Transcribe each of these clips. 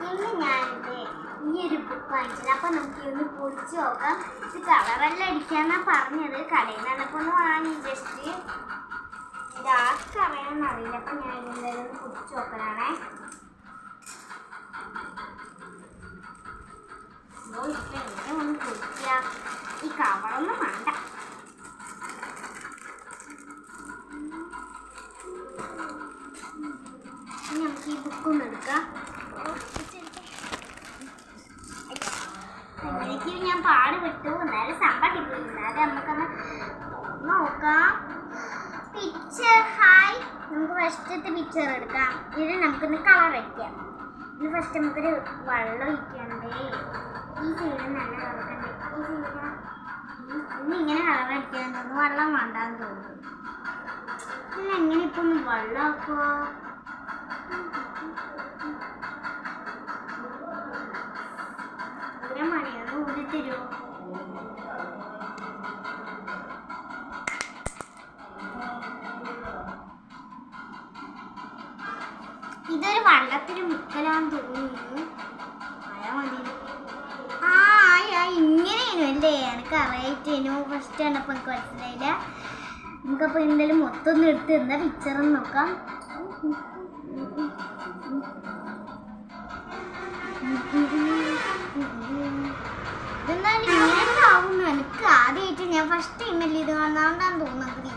ഇന്ന് ഞാനിത് ഈ ഒരു ബുക്ക് വാങ്ങിച്ചത്. അപ്പം നമുക്ക് ഒന്ന് പൊളിച്ച് നോക്കാം. ഇത് കളറെല്ലാം അടിക്കാന്നാണ് പറഞ്ഞത്. കടയിൽ നിന്നപ്പോൾ ഒന്ന് വാങ്ങി ജസ്റ്റ്. ഇത് ആർക്കും അറിയാമെന്ന് അറിയില്ല. അപ്പം ഞാൻ എന്തായാലും ഒന്ന് പൊളിച്ച് നോക്കലാണേ. ഇപ്പം എങ്ങനെ ഒന്ന് പൊളിക്കുക? ഈ കവറൊന്നും വേണ്ട. നമുക്ക് ഈ ബുക്കൊന്നും എടുക്കാം. എനിക്ക് ഞാൻ പാടുപെട്ടു. എന്നാലും സമ്പാദിക്കില്ല. അത് നമുക്കൊന്ന് നോക്കാം. Picture hi. നമുക്ക് ഫസ്റ്റത്തെ പിക്ചർ എടുക്കാം. ഇത് നമുക്കൊന്ന് കളർ അടിക്കാം. ഇത് ഫസ്റ്റ് നമുക്കൊരു വെള്ളം ഒഴിക്കണ്ടേ. ഈ സൈഡ് നല്ല കളറുണ്ട്. ഈ സൈഡ് ഇന്ന് ഇങ്ങനെ കളർ അടിക്കാൻ തോന്നുന്നു. വെള്ളം വേണ്ടാന്ന് തോന്നുന്നു. ഇല്ല എങ്ങനെ ഇപ്പം ഒന്ന് വെള്ളമാക്കുമോ? മണിയൊന്ന് ഊരി തരുമോ? ഇതൊരു വള്ളത്തിന് മുക്കലാന്ന് തോന്നുന്നു. മതി. ഇങ്ങനെയാണ് അല്ലേ? എനിക്ക് അറിയായിട്ടേനു. ഫസ്റ്റ് കണ്ടപ്പോൾ എനിക്ക് മനസ്സിലായില്ല. നമുക്കപ്പോൾ എന്തായാലും മൊത്തം ഒന്ന് എടുത്ത് എന്താ പിക്ചറൊന്ന് നോക്കാം. ഇതെന്താണ് ഇങ്ങനെ ആവുന്നു? എനിക്ക് ആദ്യമായിട്ട് ഞാൻ ഫസ്റ്റ് ടൈമല്ലേ ഇത് കാണാണ്ടാന്ന് തോന്നുന്നത്.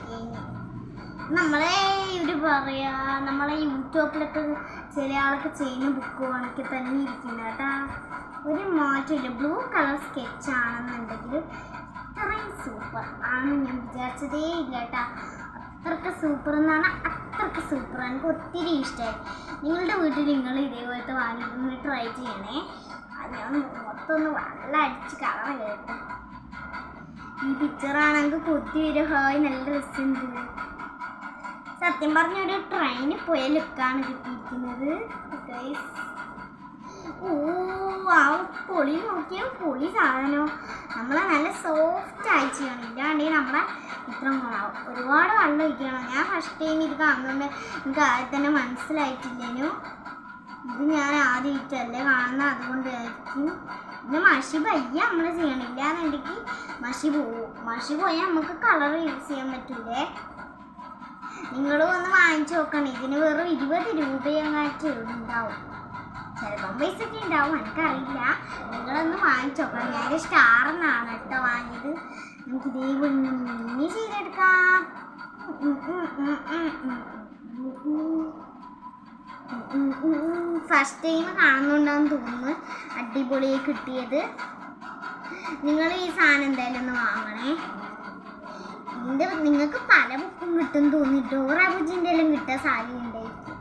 നമ്മളെ ഇവര് പറയാ നമ്മളെ യൂട്യൂബിലൊക്കെ ചില ആളൊക്കെ ചെയ്യുന്ന ബുക്ക് കണക്ക് തന്നെ ഇരിക്കുന്ന കേട്ടാ. ഒരു മാറ്റമില്ല. ബ്ലൂ കളർ സ്കെച്ച് ആണെന്നുണ്ടെങ്കിൽ ഇത്രയും സൂപ്പർ ആണ് ഞാൻ വിചാരിച്ചതേ ഇല്ല കേട്ടാ. അത്രയ്ക്ക് സൂപ്പർ എന്നാണ്. അത്രയ്ക്ക് സൂപ്പർ. എനിക്ക് ഒത്തിരി ഇഷ്ടമായി. നിങ്ങളുടെ വീട്ടിൽ നിങ്ങൾ ഇതേപോലത്തെ വാങ്ങിയിട്ടൊന്ന് ട്രൈ ചെയ്യണേ. അത് ഞാൻ മൊത്തം ഒന്ന് വെള്ളം അടിച്ച് കളർ കേട്ടോ. ഈ പിക്ചറാണെങ്കിൽ കൊത്തി വരും. ഹായ് നല്ല രസമുണ്ട്. സത്യം പറഞ്ഞ ഒരു ട്രെയിനിൽ പോയ ലുക്കാണ് കിട്ടിയിരിക്കുന്നത്. ഓ ആ പൊളി നോക്കിയാൽ പൊളി സാധനം. നമ്മളെ നല്ല സോഫ്റ്റ് ആയി ചെയ്യണം. ഇല്ലാണ്ടെങ്കിൽ നമ്മളെ ഇത്ര ഗുണമാവും. ഒരുപാട് വെള്ളം ഒഴിക്കണം. ഞാൻ ഫസ്റ്റ് ടൈം ഇത് കാണുന്നുണ്ട്. എനിക്ക് ആദ്യം തന്നെ മനസ്സിലായിട്ടില്ലേനു. ഇത് ഞാൻ ആദ്യമായിട്ടല്ലേ കാണുന്നത്. അതുകൊണ്ടായിരിക്കും. പിന്നെ മഷി പയ്യ നമ്മൾ ചെയ്യണില്ല എന്നുണ്ടെങ്കിൽ മഷി പോവും. മഷി പോയാൽ നമുക്ക് കളർ യൂസ് ചെയ്യാൻ പറ്റൂലേ. നിങ്ങളും ഒന്ന് വാങ്ങിച്ചു നോക്കണം. ഇതിന് വെറും 20 രൂപയെങ്ങാറ്റ് ഉണ്ടാവും. ചിലപ്പം പൈസ ഒക്കെ ഉണ്ടാവും, എനിക്കറിയില്ല. നിങ്ങളൊന്ന് വാങ്ങിച്ചു നോക്കണം. ഞാൻ സ്റ്റാർ എന്നാണ് കേട്ടോ വാങ്ങിയത്. നമുക്ക് ഇതേ ഇനി ചെയ്തെടുക്കാം. ഫസ്റ്റ് ടൈം കാണുന്നുണ്ടാന്ന് തോന്നുന്നു. അടിപൊളിയായി കിട്ടിയത്. നിങ്ങൾ ഈ സാധനം എന്തായാലും ഒന്ന് വാങ്ങണേ. നിങ്ങൾക്ക് പല ബുക്കും കിട്ടും തോന്നി. ഡോറാ ബുജിൻ്റെ എല്ലാം കിട്ടാൻ സാധ്യത ഉണ്ടായിരിക്കും.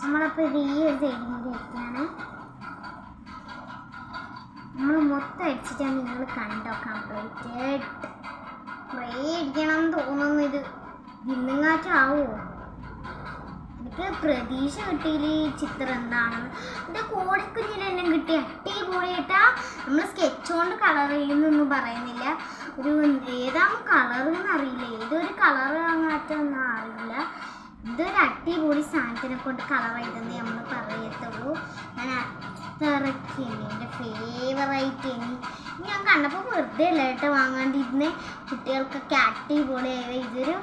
നമ്മളപ്പോൾ ഇത് ഈ ഒരു സൈഡിൽ വെക്കാണ്. നമ്മൾ മൊത്തം അടിച്ചിട്ടാണ് നിങ്ങൾ കണ്ടോ. കംപ്ലീറ്റഡ് കുറേ അടിക്കണം എന്ന് തോന്നുന്നു. ഇത് ഇന്നുങ്ങാറ്റാവോ? എനിക്ക് പ്രതീക്ഷ കിട്ടിയില്ല ഈ ചിത്രം എന്താണെന്ന്. എൻ്റെ കോടിക്കുഞ്ഞിലെല്ലാം കിട്ടി. അടിപൊളിയായിട്ടാ. നമ്മൾ സ്കെച്ച് കൊണ്ട് കളർ ചെയ്യുന്നൊന്നും പറയുന്നില്ല. ഒരു ഏതാണ് കളറെന്ന് അറിയില്ല. ഏതൊരു കളർ അങ്ങാറ്റൊന്നും അറിയില്ല. ഇതൊരു അടിപൊളി സാധനത്തിനെ കൊണ്ട് കളർ ചെയ്തെന്ന് നമ്മൾ പറയത്തുള്ളൂ. ഞാൻ അത്രയ്ക്ക് എൻ്റെ ഫേവറേറ്റ് ഞാൻ കണ്ടപ്പോൾ വെറുതെ അല്ല കേട്ടോ വാങ്ങാണ്ടിരുന്ന്. കുട്ടികൾക്കൊക്കെ അടിപൊളിയായത്. ഇതൊരു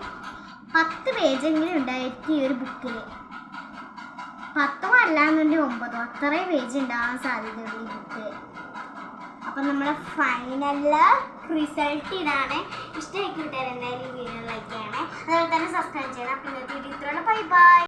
10 പേജെങ്കിലും ഉണ്ടായിരിക്കും ഈ ഒരു ബുക്കിൽ. 10 അല്ലാന്നുണ്ടെങ്കിൽ 9 അത്രയും പേജ് ഉണ്ടാകാൻ സാധ്യതയുള്ളൂ ഈ ബുക്ക്. അപ്പം നമ്മുടെ ഫൈനൽ റിസൾട്ട് ഇതാണ്. ഇഷ്ടമായി കിട്ടിയാൽ എന്തായാലും ഈ വീഡിയോ ലൈക്ക് ചെയ്യണേ. അതുപോലെ തന്നെ സബ്സ്ക്രൈബ് ചെയ്യണം. പിന്നെ വീഡിയോ ഇത്രയുള്ള ബൈ ബൈ.